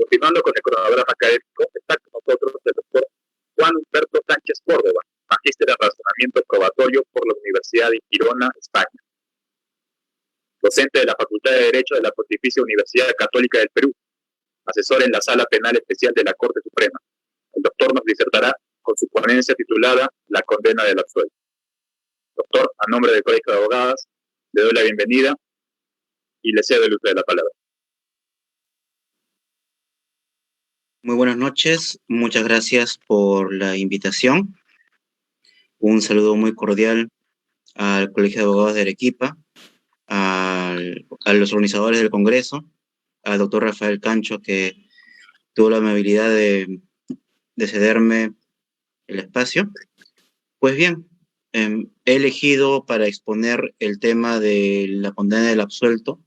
Continuando con el cronograma académico, está con nosotros el doctor Juan Humberto Sánchez Córdoba, magíster en razonamiento probatorio por la Universidad de Girona, España. Docente de la Facultad de Derecho de la Pontificia Universidad Católica del Perú, asesor en la Sala Penal Especial de la Corte Suprema. El doctor nos disertará con su ponencia titulada La condena del absuelto. Doctor, a nombre del Colegio de Abogadas, le doy la bienvenida y le cedo el uso de la palabra. Muy buenas noches, muchas gracias por la invitación. Un saludo muy cordial al Colegio de Abogados de Arequipa, a los organizadores del Congreso, al doctor Rafael Cancho, que tuvo la amabilidad de cederme el espacio. Pues bien, he elegido para exponer el tema de la condena del absuelto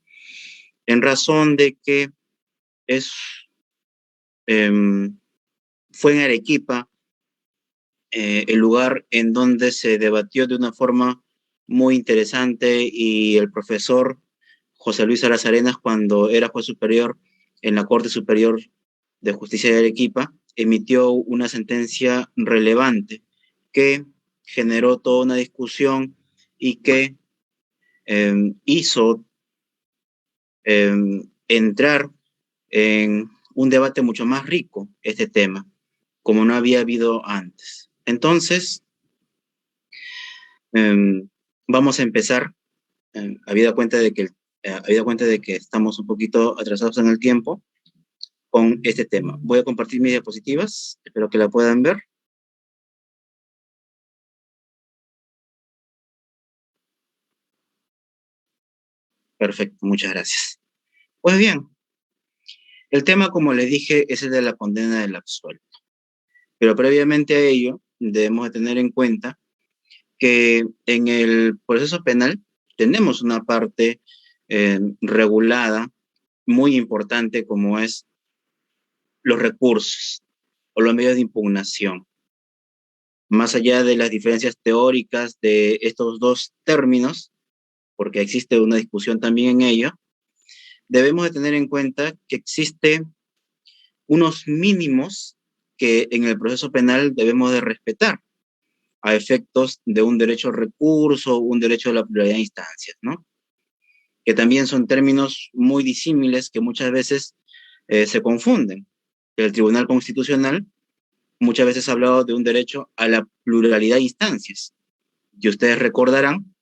en razón de que fue en Arequipa el lugar en donde se debatió de una forma muy interesante y el profesor José Luis Salas Arenas, cuando era juez superior en la Corte Superior de Justicia de Arequipa, emitió una sentencia relevante que generó toda una discusión y que hizo entrar en un debate mucho más rico este tema, como no había habido antes. Entonces, vamos a empezar, habida cuenta de que estamos un poquito atrasados en el tiempo, con este tema. Voy a compartir mis diapositivas, espero que la puedan ver. Perfecto, muchas gracias. Pues bien, el tema, como les dije, es el de la condena del absuelto. Pero previamente a ello, debemos de tener en cuenta que en el proceso penal tenemos una parte regulada muy importante, como es los recursos o los medios de impugnación. Más allá de las diferencias teóricas de estos dos términos, porque existe una discusión también en ello, debemos de tener en cuenta que existen unos mínimos que en el proceso penal debemos de respetar a efectos de un derecho al recurso, un derecho a la pluralidad de instancias, ¿no? Que también son términos muy disímiles que muchas veces se confunden. El Tribunal Constitucional muchas veces ha hablado de un derecho a la pluralidad de instancias. Y ustedes recordarán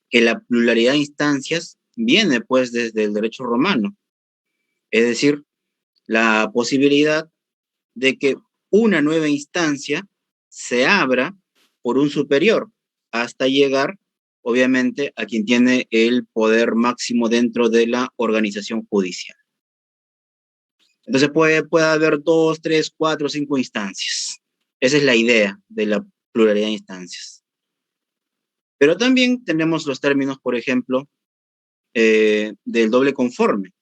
que la pluralidad de instancias viene pues desde el derecho romano. Es decir, la posibilidad de que una nueva instancia se abra por un superior hasta llegar, obviamente, a quien tiene el poder máximo dentro de la organización judicial. Entonces puede haber 2, 3, 4, 5 instancias. Esa es la idea de la pluralidad de instancias. Pero también tenemos los términos, por ejemplo, del doble conforme,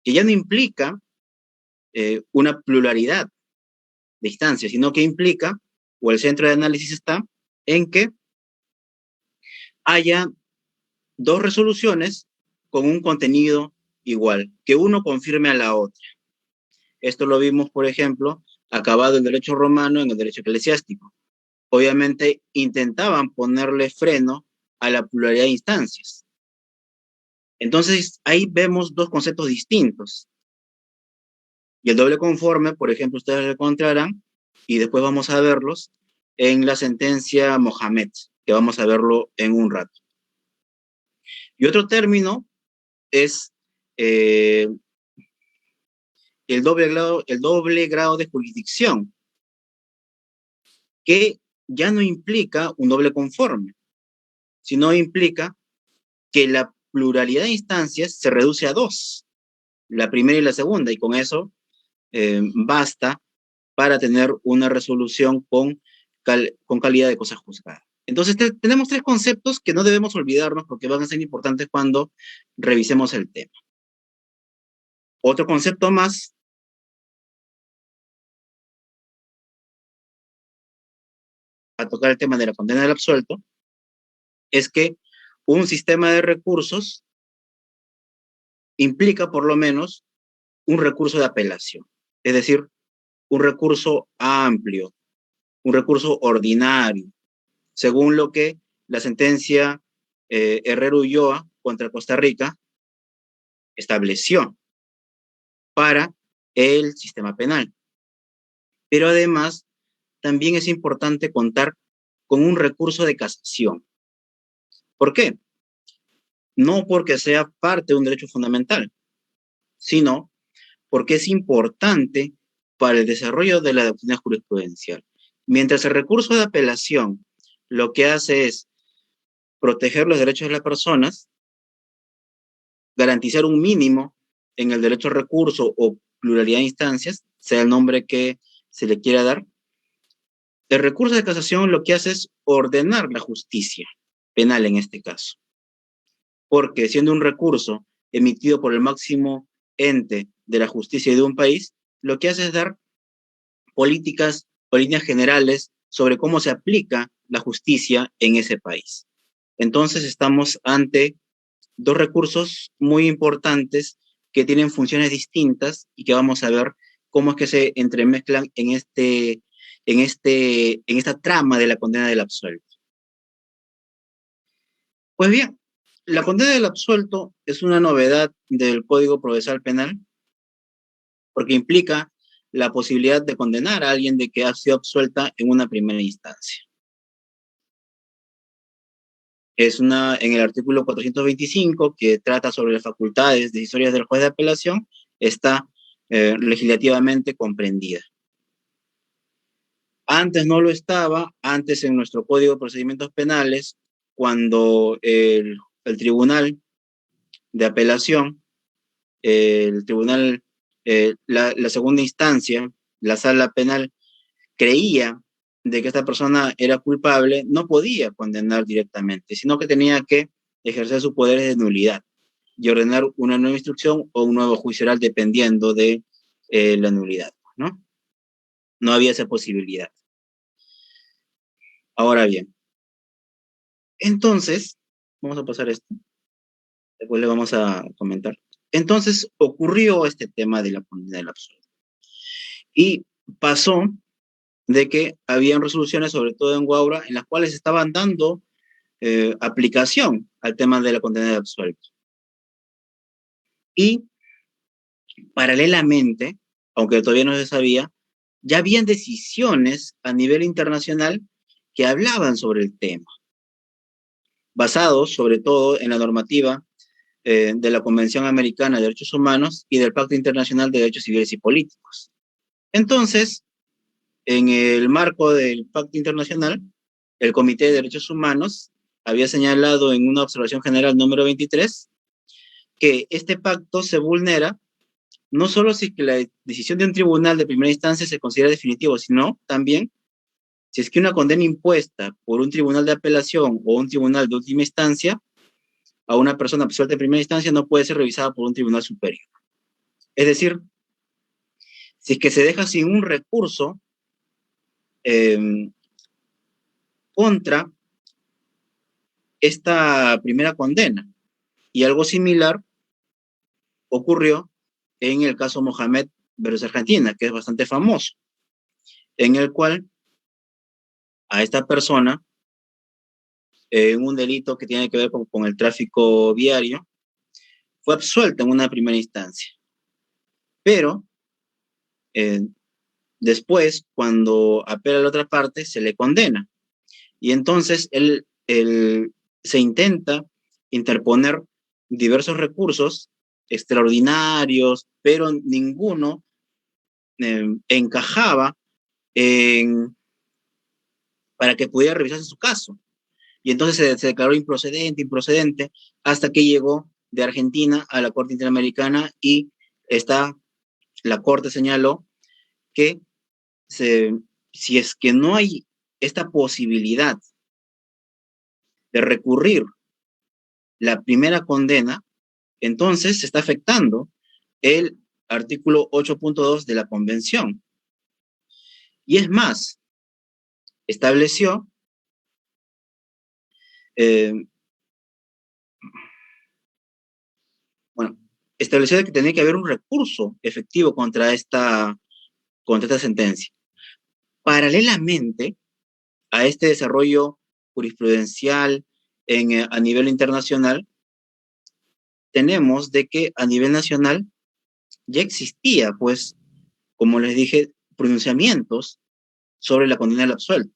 que ya no implica una pluralidad de instancias, sino que implica, o el centro de análisis está en que haya dos resoluciones con un contenido igual, que uno confirme a la otra. Esto lo vimos, por ejemplo, acabado el derecho romano en el derecho eclesiástico. Obviamente intentaban ponerle freno a la pluralidad de instancias. Entonces, ahí vemos dos conceptos distintos. Y el doble conforme, por ejemplo, ustedes lo encontrarán, y después vamos a verlos en la sentencia Mohamed, que vamos a verlo en un rato. Y otro término es el doble grado de jurisdicción, que ya no implica un doble conforme, sino implica que la pluralidad de instancias se reduce a dos, la primera y la segunda, y con eso basta para tener una resolución con calidad de cosa juzgada. Entonces tenemos tres conceptos que no debemos olvidarnos porque van a ser importantes cuando revisemos el tema. Otro concepto más a tocar el tema de la condena del absuelto es que un sistema de recursos implica por lo menos un recurso de apelación, es decir, un recurso amplio, un recurso ordinario, según lo que la sentencia Herrero Ulloa contra Costa Rica estableció para el sistema penal. Pero además, también es importante contar con un recurso de casación. ¿Por qué? No porque sea parte de un derecho fundamental, sino porque es importante para el desarrollo de la doctrina jurisprudencial. Mientras el recurso de apelación lo que hace es proteger los derechos de las personas, garantizar un mínimo en el derecho al recurso o pluralidad de instancias, sea el nombre que se le quiera dar, el recurso de casación lo que hace es ordenar la justicia penal en este caso, porque siendo un recurso emitido por el máximo ente de la justicia de un país, lo que hace es dar políticas o líneas generales sobre cómo se aplica la justicia en ese país. Entonces estamos ante dos recursos muy importantes que tienen funciones distintas y que vamos a ver cómo es que se entremezclan en esta trama de la condena del absuelto. Pues bien, la condena del absuelto es una novedad del Código Procesal Penal porque implica la posibilidad de condenar a alguien de que ha sido absuelta en una primera instancia. En el artículo 425, que trata sobre las facultades decisorias del juez de apelación, está legislativamente comprendida. Antes no lo estaba, antes en nuestro Código de Procedimientos Penales, cuando el tribunal de apelación, el tribunal, la segunda instancia, la sala penal, creía de que esta persona era culpable, no podía condenar directamente, sino que tenía que ejercer sus poderes de nulidad y ordenar una nueva instrucción o un nuevo juicio oral dependiendo de la nulidad, ¿no? No había esa posibilidad. Ahora bien, entonces, vamos a pasar esto, después le vamos a comentar. Entonces ocurrió este tema de la condena del absuelto. Y pasó de que habían resoluciones, sobre todo en Guaura, en las cuales estaban dando aplicación al tema de la condena de absuelto. Y paralelamente, aunque todavía no se sabía, ya habían decisiones a nivel internacional que hablaban sobre el tema, basados sobre todo en la normativa de la Convención Americana de Derechos Humanos y del Pacto Internacional de Derechos Civiles y Políticos. Entonces, en el marco del Pacto Internacional, el Comité de Derechos Humanos había señalado en una observación general número 23 que este pacto se vulnera no solo si que la decisión de un tribunal de primera instancia se considera definitivo, sino también si es que una condena impuesta por un tribunal de apelación o un tribunal de última instancia a una persona absuelta en primera instancia no puede ser revisada por un tribunal superior. Es decir, si es que se deja sin un recurso contra esta primera condena. Y algo similar ocurrió en el caso Mohamed versus Argentina, que es bastante famoso, en el cual a esta persona, en un delito que tiene que ver con el tráfico viario, fue absuelta en una primera instancia. Pero después, cuando apela a la otra parte, se le condena. Y entonces él se intenta interponer diversos recursos extraordinarios, pero ninguno encajaba para que pudiera revisarse su caso. Y entonces se declaró improcedente, hasta que llegó de Argentina a la Corte Interamericana y la Corte señaló que si es que no hay esta posibilidad de recurrir la primera condena, entonces se está afectando el artículo 8.2 de la Convención. Y es más, estableció bueno, estableció de que tenía que haber un recurso efectivo contra esta sentencia. Paralelamente a este desarrollo jurisprudencial a nivel internacional, tenemos de que a nivel nacional ya existía, pues, como les dije, pronunciamientos sobre la condena del absuelto.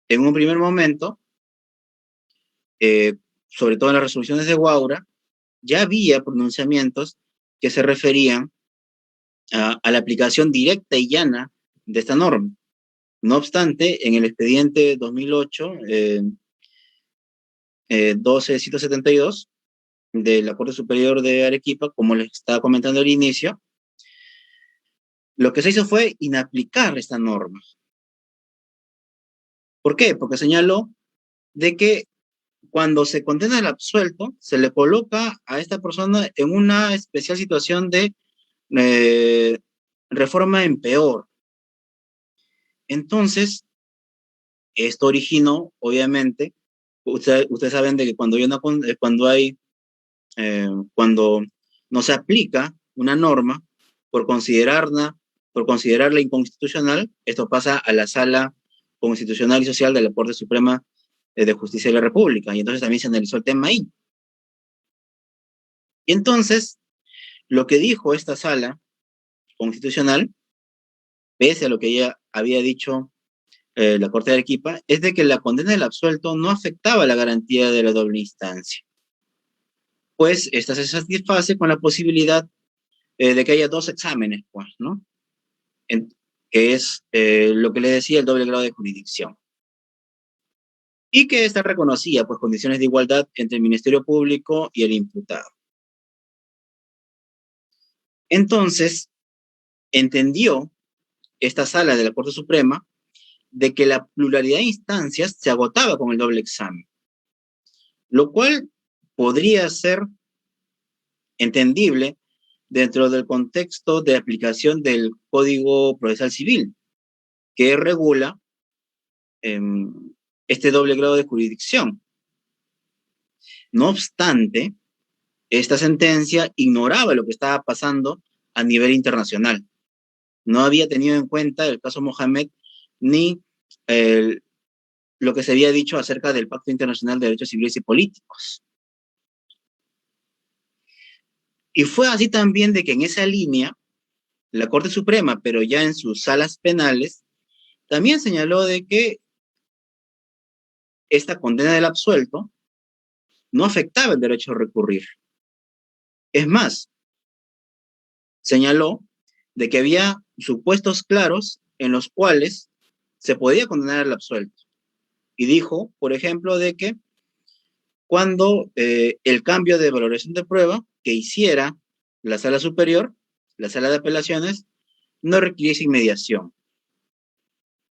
En un primer momento, sobre todo en las resoluciones de Guaura, ya había pronunciamientos que se referían a la aplicación directa y llana de esta norma. No obstante, en el expediente 2008, 12172 de la Corte Superior de Arequipa, como les estaba comentando al inicio, lo que se hizo fue inaplicar esta norma. ¿Por qué? Porque señaló de que cuando se condena al absuelto, se le coloca a esta persona en una especial situación de eh, reforma en peor. Entonces, esto originó, obviamente, ustedes saben de que cuando no se aplica una norma por considerarla inconstitucional, esto pasa a la Sala Constitucional y Social de la Corte Suprema de Justicia de la República, y entonces también se analizó el tema ahí. Y entonces, lo que dijo esta Sala Constitucional, pese a lo que ya había dicho la Corte de Arequipa, es de que la condena del absuelto no afectaba la garantía de la doble instancia, pues esta se satisface con la posibilidad de que haya dos exámenes, pues, ¿no? Que es lo que le decía el doble grado de jurisdicción. Y que esta reconocía, pues, condiciones de igualdad entre el Ministerio Público y el imputado. Entonces, entendió esta sala de la Corte Suprema de que la pluralidad de instancias se agotaba con el doble examen, lo cual podría ser entendible dentro del contexto de aplicación del Código Procesal Civil, que regula este doble grado de jurisdicción. No obstante, esta sentencia ignoraba lo que estaba pasando a nivel internacional. No había tenido en cuenta el caso Mohamed ni lo que se había dicho acerca del Pacto Internacional de Derechos Civiles y Políticos. Y fue así también de que en esa línea, la Corte Suprema, pero ya en sus salas penales, también señaló de que esta condena del absuelto no afectaba el derecho a recurrir. Es más, señaló de que había supuestos claros en los cuales se podía condenar al absuelto. Y dijo, por ejemplo, de que cuando el cambio de valoración de prueba que hiciera la sala superior, la sala de apelaciones, no requiriese inmediación.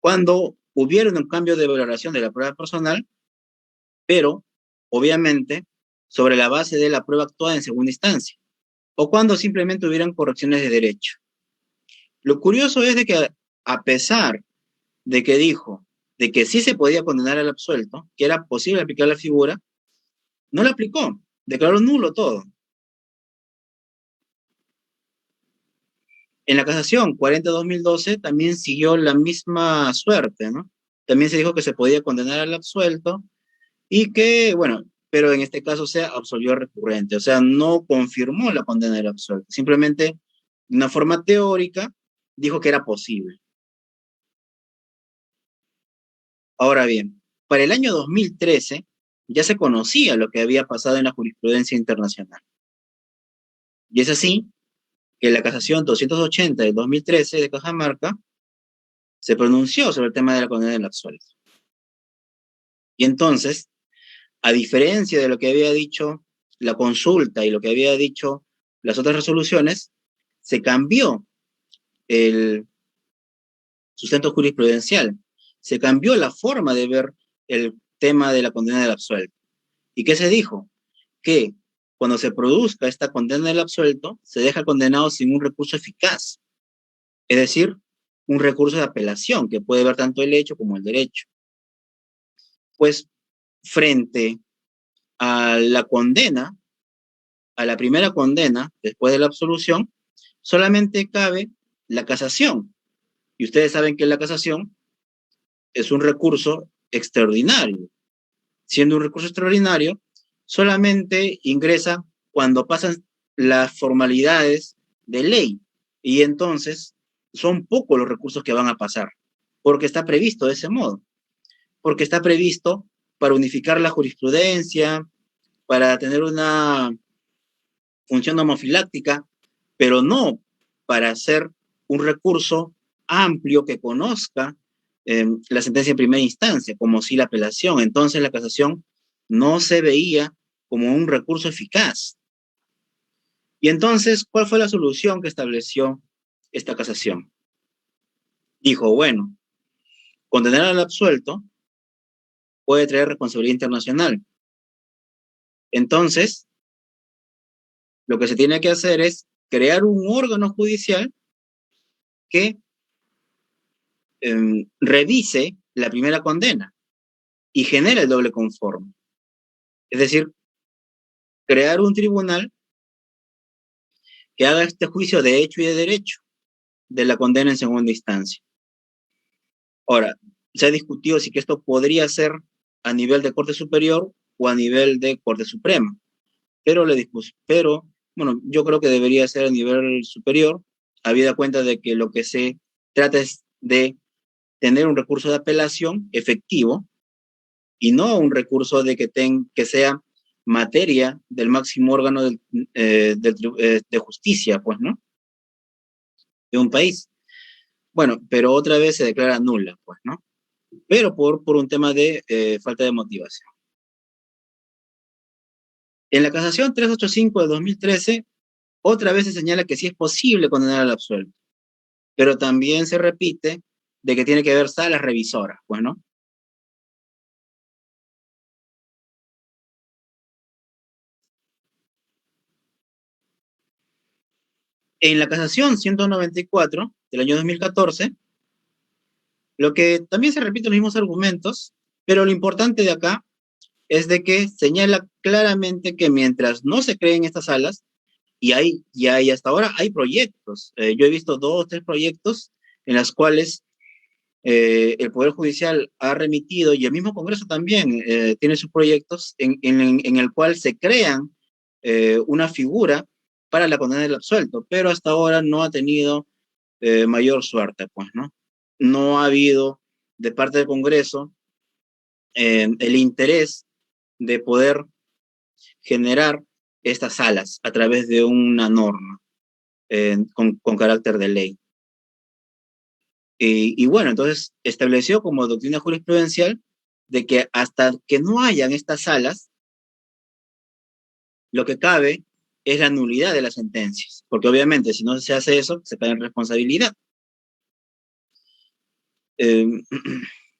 Cuando hubiera un cambio de valoración de la prueba personal, pero obviamente sobre la base de la prueba actuada en segunda instancia, o cuando simplemente hubieran correcciones de derecho. Lo curioso es de que a pesar de que dijo de que sí se podía condenar al absuelto, que era posible aplicar la figura, no la aplicó, declaró nulo todo. En la casación 40-2012 también siguió la misma suerte, ¿no? También se dijo que se podía condenar al absuelto y que, bueno, pero en este caso se absolvió al recurrente, o sea, no confirmó la condena del absuelto, simplemente de una forma teórica dijo que era posible. Ahora bien, para el año 2013 ya se conocía lo que había pasado en la jurisprudencia internacional. Y es así que la casación 280 del 2013 de Cajamarca se pronunció sobre el tema de la condena del absuelto. Y entonces, a diferencia de lo que había dicho la consulta y lo que había dicho las otras resoluciones, se cambió el sustento jurisprudencial, se cambió la forma de ver el tema de la condena del absuelto. ¿Y qué se dijo? Que cuando se produzca esta condena del absuelto, se deja al condenado sin un recurso eficaz, es decir, un recurso de apelación que puede ver tanto el hecho como el derecho. Pues frente a la condena a la primera condena, después de la absolución, solamente cabe la casación. Y ustedes saben que la casación es un recurso extraordinario. Siendo un recurso extraordinario, solamente ingresa cuando pasan las formalidades de ley. Y entonces son pocos los recursos que van a pasar, porque está previsto de ese modo, porque está previsto para unificar la jurisprudencia, para tener una función homofiláctica, pero no para hacer un recurso amplio que conozca la sentencia en primera instancia, como si la apelación. Entonces la casación no se veía como un recurso eficaz. Y entonces, ¿cuál fue la solución que estableció esta casación? Dijo, bueno, condenar al absuelto puede traer responsabilidad internacional. Entonces, lo que se tiene que hacer es crear un órgano judicial que revise la primera condena y genere el doble conforme. Es decir, crear un tribunal que haga este juicio de hecho y de derecho de la condena en segunda instancia. Ahora, se ha discutido si que esto podría ser a nivel de Corte Superior o a nivel de Corte Suprema, pero bueno, yo creo que debería ser a nivel superior, habida cuenta de que lo que se trata es de tener un recurso de apelación efectivo y no un recurso de que sea materia del máximo órgano de justicia, pues, ¿no? De un país. Bueno, pero otra vez se declara nula, pues, ¿no? Pero por un tema de falta de motivación. En la casación 385 de 2013, otra vez se señala que sí es posible condenar al absuelto, pero también se repite de que tiene que haber salas revisoras, pues, ¿no? En la casación 194 del año 2014, lo que también se repiten los mismos argumentos, pero lo importante de acá es de que señala claramente que mientras no se creen estas salas, y hasta ahora hay proyectos, yo he visto 2 o 3 proyectos en las cuales el Poder Judicial ha remitido, y el mismo Congreso también tiene sus proyectos en el cual se crean una figura para la condena del absuelto, pero hasta ahora no ha tenido mayor suerte, pues, ¿no? No ha habido de parte del Congreso el interés de poder generar estas salas a través de una norma con carácter de ley. Y bueno, entonces estableció como doctrina jurisprudencial de que hasta que no hayan estas salas, lo que cabe es la nulidad de las sentencias, porque obviamente si no se hace eso, se cae en responsabilidad. Eh,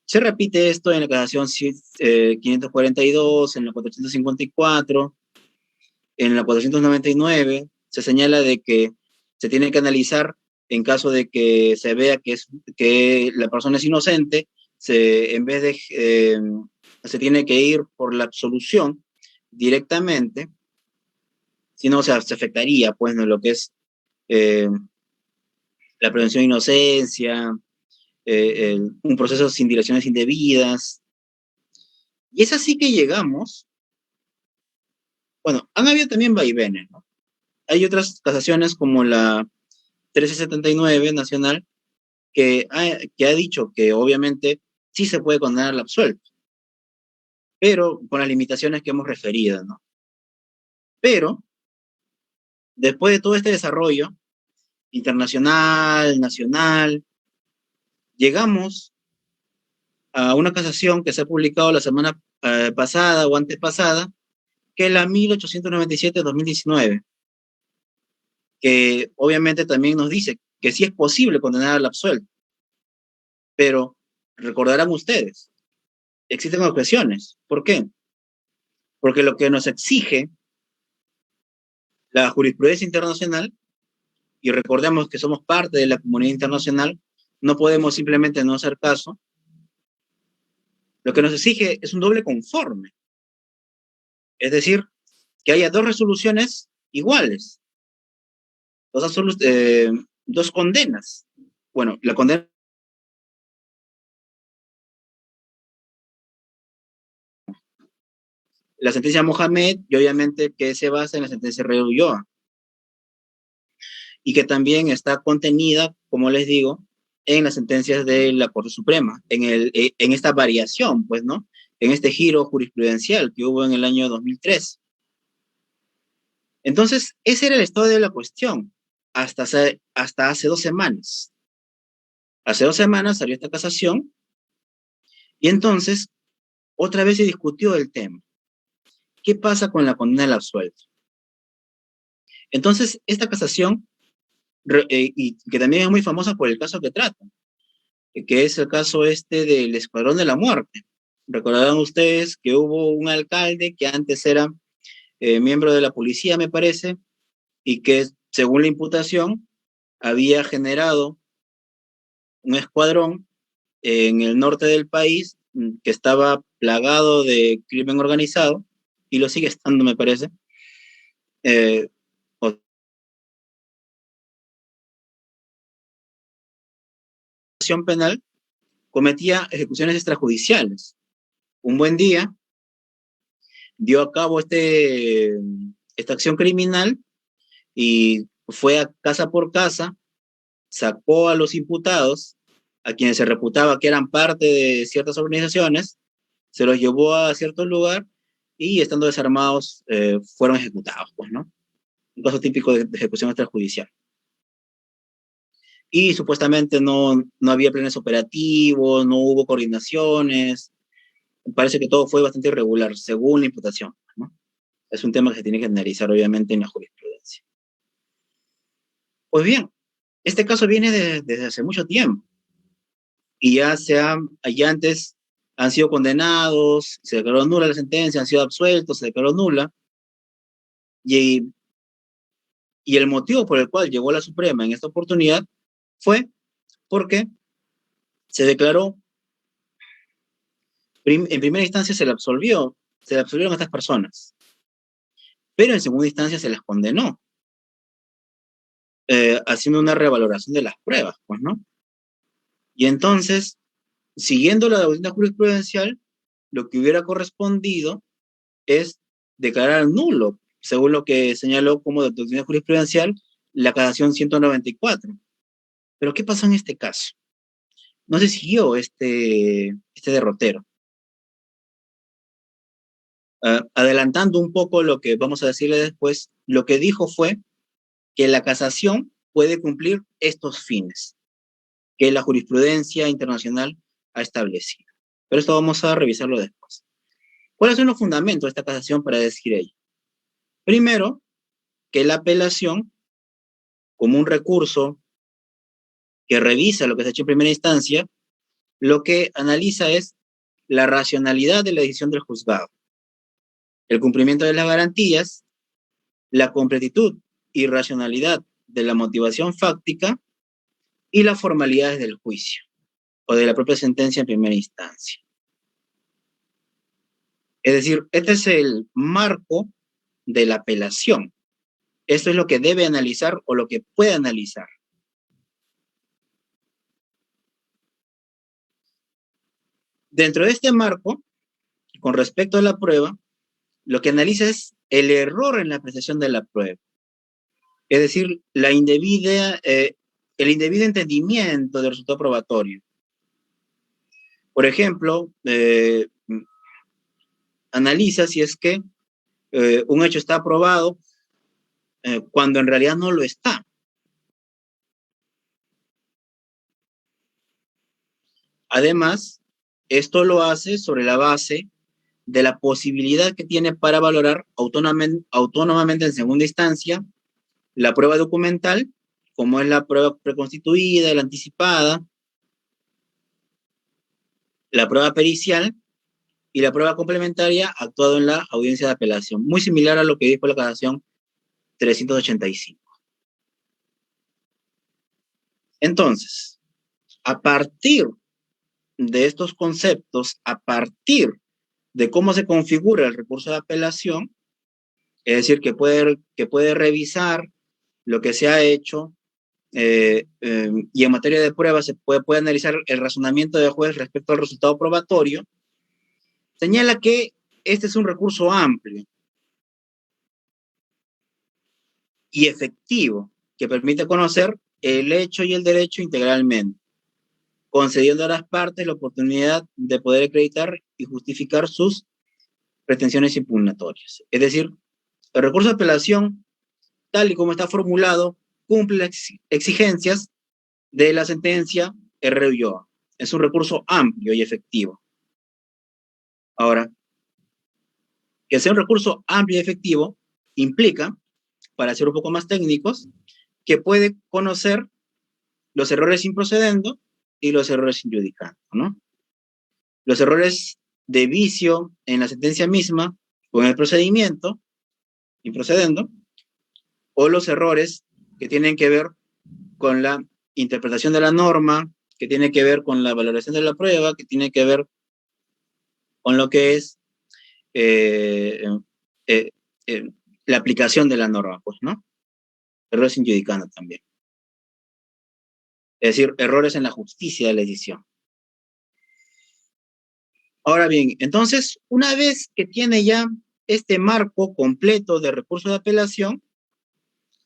se repite esto en la casación 542, en la 454, en la 499, se señala de que se tiene que analizar en caso de que se vea que la persona es inocente, en vez de, se tiene que ir por la absolución directamente, si no, o sea, se afectaría, pues, ¿no? Lo que es eh, la prevención de inocencia, un proceso sin dilaciones indebidas. Y es así que llegamos, bueno, han habido también vaivenes, ¿no? Hay otras casaciones como la 1379 nacional que ha dicho que obviamente sí se puede condenar al absuelto, pero con las limitaciones que hemos referido, ¿no? Pero después de todo este desarrollo internacional, nacional, llegamos a una casación que se ha publicado la semana pasada o antepasada, que es la 1897-2019, que obviamente también nos dice que sí es posible condenar al absuelto, pero recordarán ustedes, existen objeciones. ¿Por qué? Porque lo que nos exige la jurisprudencia internacional, y recordemos que somos parte de la comunidad internacional, no podemos simplemente no hacer caso, lo que nos exige es un doble conforme, es decir, que haya 2 resoluciones iguales, dos condenas. Bueno, la condena, la sentencia Mohamed, y obviamente que se basa en la sentencia Rey Ulloa, y que también está contenida, como les digo, en las sentencias de la Corte Suprema, en esta variación, pues, ¿no? En este giro jurisprudencial que hubo en el año 2003. Entonces, ese era el estado de la cuestión hasta hace 2 semanas. Hace 2 semanas salió esta casación y entonces otra vez se discutió el tema. ¿Qué pasa con la condena del absuelto? Entonces, esta casación, y que también es muy famosa por el caso que trata, que es el caso este del Escuadrón de la Muerte. Recordarán ustedes que hubo un alcalde que antes era miembro de la policía, me parece, y que según la imputación había generado un escuadrón en el norte del país que estaba plagado de crimen organizado, y lo sigue estando, me parece. Eh, Penal cometía ejecuciones extrajudiciales. Un buen día dio a cabo esta acción criminal y fue a casa por casa, sacó a los imputados, a quienes se reputaba que eran parte de ciertas organizaciones, se los llevó a cierto lugar y estando desarmados fueron ejecutados, pues, ¿no? Un caso típico de ejecución extrajudicial. Y supuestamente no había planes operativos, no hubo coordinaciones, parece que todo fue bastante irregular, según la imputación, ¿no? Es un tema que se tiene que analizar, obviamente, en la jurisprudencia. Pues bien, este caso viene desde hace mucho tiempo y ya antes han sido condenados, se declaró nula la sentencia, han sido absueltos, se declaró nula, y, y el motivo por el cual llegó a la Suprema en esta oportunidad fue porque se declaró, en primera instancia se le absolvieron a estas personas, pero en segunda instancia se las condenó, haciendo una revaloración de las pruebas, pues, ¿no? Y entonces, siguiendo la doctrina jurisprudencial, lo que hubiera correspondido es declarar nulo, según lo que señaló como doctrina jurisprudencial la casación 194. Pero ¿qué pasó en este caso? No se siguió este derrotero. Adelantando un poco lo que vamos a decirle después, lo que dijo fue que la casación puede cumplir estos fines que la jurisprudencia internacional ha establecido. Pero esto vamos a revisarlo después. ¿Cuáles son los fundamentos de esta casación para decir ello? Primero, que la apelación, como un recurso que revisa lo que se ha hecho en primera instancia, lo que analiza es la racionalidad de la decisión del juzgado, el cumplimiento de las garantías, la completitud y racionalidad de la motivación fáctica y las formalidades del juicio o de la propia sentencia en primera instancia. Es decir, este es el marco de la apelación. Esto es lo que debe analizar o lo que puede analizar. Dentro de este marco, con respecto a la prueba, lo que analiza es el error en la apreciación de la prueba. Es decir, el indebido entendimiento del resultado probatorio. Por ejemplo, analiza si es que un hecho está aprobado cuando en realidad no lo está. Además, esto lo hace sobre la base de la posibilidad que tiene para valorar autónomamente en segunda instancia la prueba documental, como es la prueba preconstituida, la anticipada, la prueba pericial y la prueba complementaria actuado en la audiencia de apelación, muy similar a lo que dijo la casación 385. Entonces, a partir de estos conceptos, a partir de cómo se configura el recurso de apelación, Es decir, que puede revisar lo que se ha hecho y en materia de pruebas se puede analizar el razonamiento del juez respecto al resultado probatorio, señala que este es un recurso amplio y efectivo que permite conocer el hecho y el derecho integralmente, concediendo a las partes la oportunidad de poder acreditar y justificar sus pretensiones impugnatorias. Es decir, el recurso de apelación, tal y como está formulado, cumple las exigencias de la sentencia R. Ulloa. Es un recurso amplio y efectivo. Ahora, que sea un recurso amplio y efectivo implica, para ser un poco más técnicos, que puede conocer los errores improcedendo y los errores injudicando, ¿no? Los errores de vicio en la sentencia misma o en el procedimiento, improcedendo, o los errores que tienen que ver con la interpretación de la norma, que tiene que ver con la valoración de la prueba, que tiene que ver con lo que es eh, eh, eh, la aplicación de la norma, pues, ¿no? Errores injudicando también. Es decir, errores en la justicia de la decisión. Ahora bien, entonces, una vez que tiene ya este marco completo de recurso de apelación,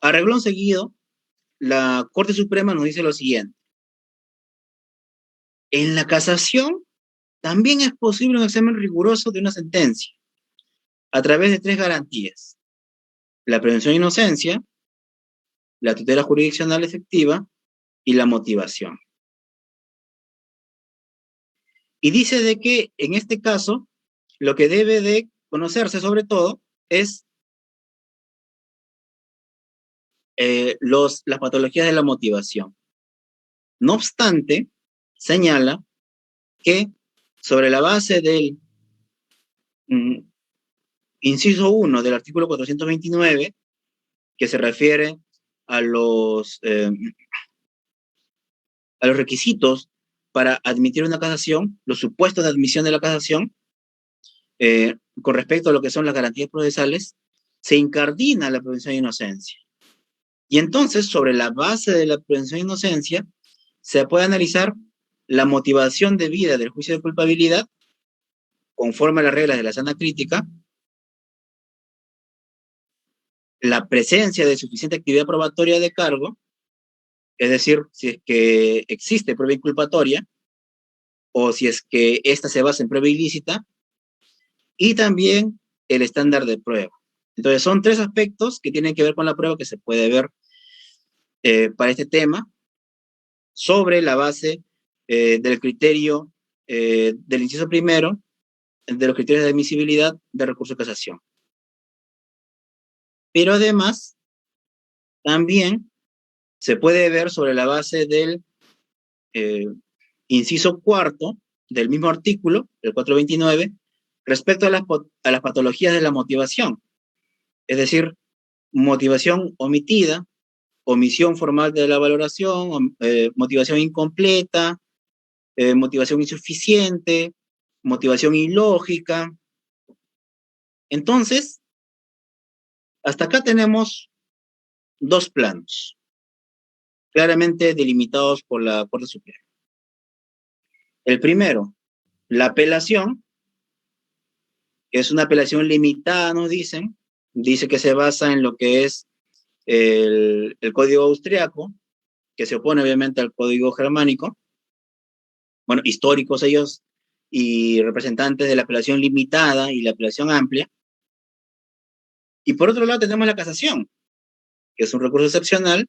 a renglón seguido, la Corte Suprema nos dice lo siguiente. En la casación también es posible un examen riguroso de una sentencia a través de tres garantías: la presunción de inocencia, la tutela jurisdiccional efectiva y la motivación. Y dice de que en este caso lo que debe de conocerse sobre todo es las patologías de la motivación. No obstante, señala que sobre la base del inciso 1 del artículo 429, que se refiere a a los requisitos para admitir una casación, los supuestos de admisión de la casación, con respecto a lo que son las garantías procesales, se incardina la presunción de inocencia. Y entonces, sobre la base de la presunción de inocencia, se puede analizar la motivación debida del juicio de culpabilidad, conforme a las reglas de la sana crítica, la presencia de suficiente actividad probatoria de cargo, es decir, si es que existe prueba inculpatoria, o si es que ésta se basa en prueba ilícita, y también el estándar de prueba. Entonces, son tres aspectos que tienen que ver con la prueba que se puede ver para este tema, sobre la base del criterio del inciso primero, de los criterios de admisibilidad de recurso de casación. Pero además, también se puede ver sobre la base del inciso cuarto del mismo artículo, el 429, respecto a las patologías de la motivación, es decir, motivación omitida, omisión formal de la valoración, motivación incompleta, motivación insuficiente, motivación ilógica. Entonces, hasta acá tenemos dos planos, claramente delimitados por la Corte Suprema. El primero, la apelación, que es una apelación limitada, nos dicen, dice que se basa en lo que es el código austriaco, que se opone obviamente al código germánico, bueno, históricos ellos y representantes de la apelación limitada y la apelación amplia. Y por otro lado tenemos la casación, que es un recurso excepcional,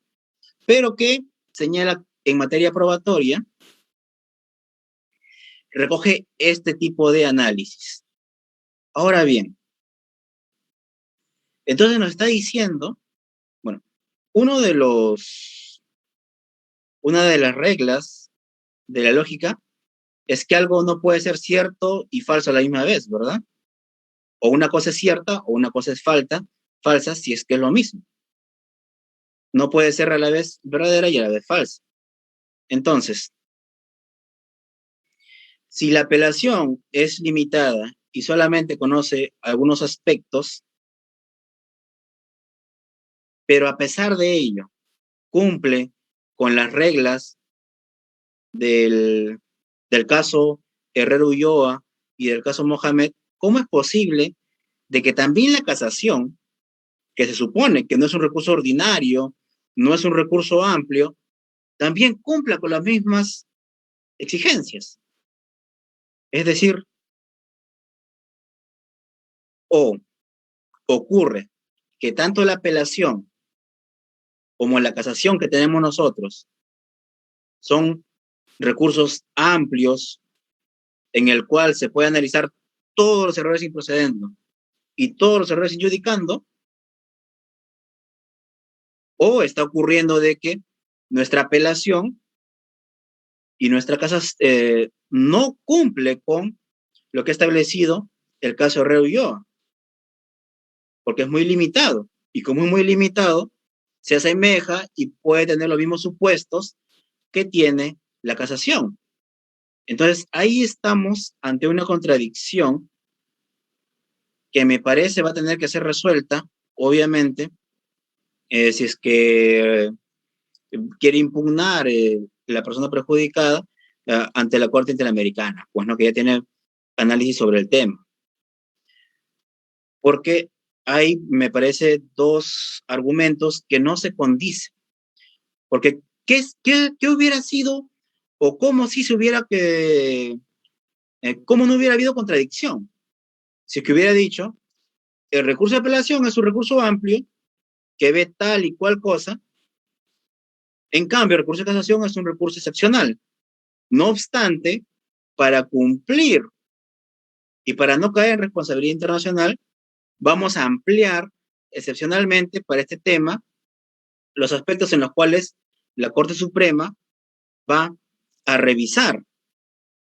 pero que señala en materia probatoria, recoge este tipo de análisis. Ahora bien, entonces nos está diciendo, bueno, una de las reglas de la lógica es que algo no puede ser cierto y falso a la misma vez, ¿verdad? O una cosa es cierta o una cosa es falsa si es que es lo mismo. No puede ser a la vez verdadera y a la vez falsa. Entonces, si la apelación es limitada y solamente conoce algunos aspectos pero a pesar de ello, cumple con las reglas del caso Herrero Ulloa y del caso Mohamed, ¿cómo es posible de que también la casación, que se supone que no es un recurso ordinario, no es un recurso amplio, también cumpla con las mismas exigencias? Es decir, o ocurre que tanto la apelación como la casación que tenemos nosotros son recursos amplios en el cual se puede analizar todos los errores improcedendo y todos los errores injudicando, o está ocurriendo de que nuestra apelación y nuestra casa no cumple con lo que ha establecido el caso Herrero Ulloa, porque es muy limitado, y como es muy limitado, se asemeja y puede tener los mismos supuestos que tiene la casación. Entonces, ahí estamos ante una contradicción que me parece va a tener que ser resuelta, obviamente, si es que quiere impugnar la persona perjudicada ante la Corte Interamericana, pues no, que ya tiene análisis sobre el tema. Porque hay, me parece, dos argumentos que no se condicen. Porque, ¿qué hubiera sido o cómo si se hubiera cómo no hubiera habido contradicción? Si es que hubiera dicho, el recurso de apelación es un recurso amplio que ve tal y cual cosa, en cambio, el recurso de casación es un recurso excepcional. No obstante, para cumplir y para no caer en responsabilidad internacional, vamos a ampliar excepcionalmente para este tema los aspectos en los cuales la Corte Suprema va a revisar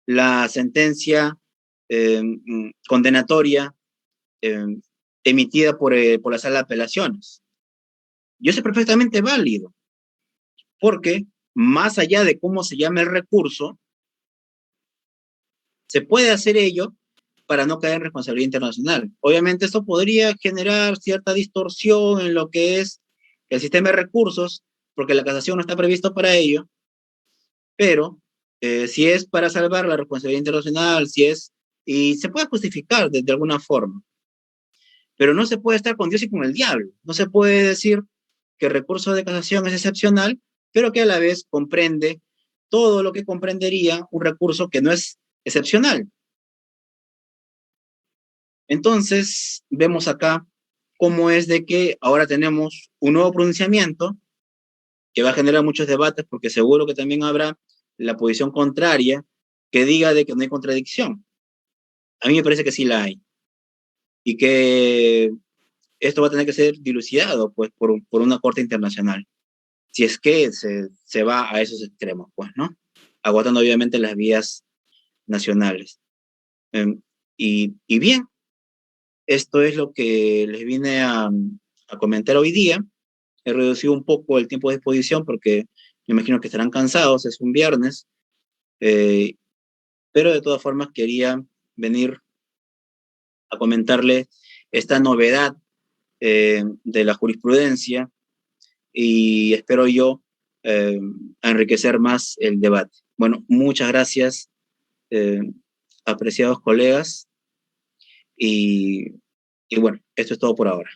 la sentencia condenatoria eh, emitida por la sala de apelaciones. Y eso es perfectamente válido, porque más allá de cómo se llama el recurso, se puede hacer ello para no caer en responsabilidad internacional. Obviamente esto podría generar cierta distorsión en lo que es el sistema de recursos, porque la casación no está previsto para ello, pero si es para salvar la responsabilidad internacional, si es, y se puede justificar de alguna forma, pero no se puede estar con Dios y con el diablo. No se puede decir que el recurso de casación es excepcional, pero que a la vez comprende todo lo que comprendería un recurso que no es excepcional. Entonces, vemos acá cómo es de que ahora tenemos un nuevo pronunciamiento que va a generar muchos debates, porque seguro que también habrá la posición contraria que diga de que no hay contradicción. A mí me parece que sí la hay. Y que esto va a tener que ser dilucidado pues, por una corte internacional. Si es que se va a esos extremos, pues, ¿no? Agotando obviamente las vías nacionales. Y bien, esto es lo que les vine a comentar hoy día. He reducido un poco el tiempo de exposición porque me imagino que estarán cansados, es un viernes, pero de todas formas quería venir a comentarles esta novedad de la jurisprudencia y espero yo enriquecer más el debate. Bueno, muchas gracias, eh, apreciados colegas, y bueno, esto es todo por ahora.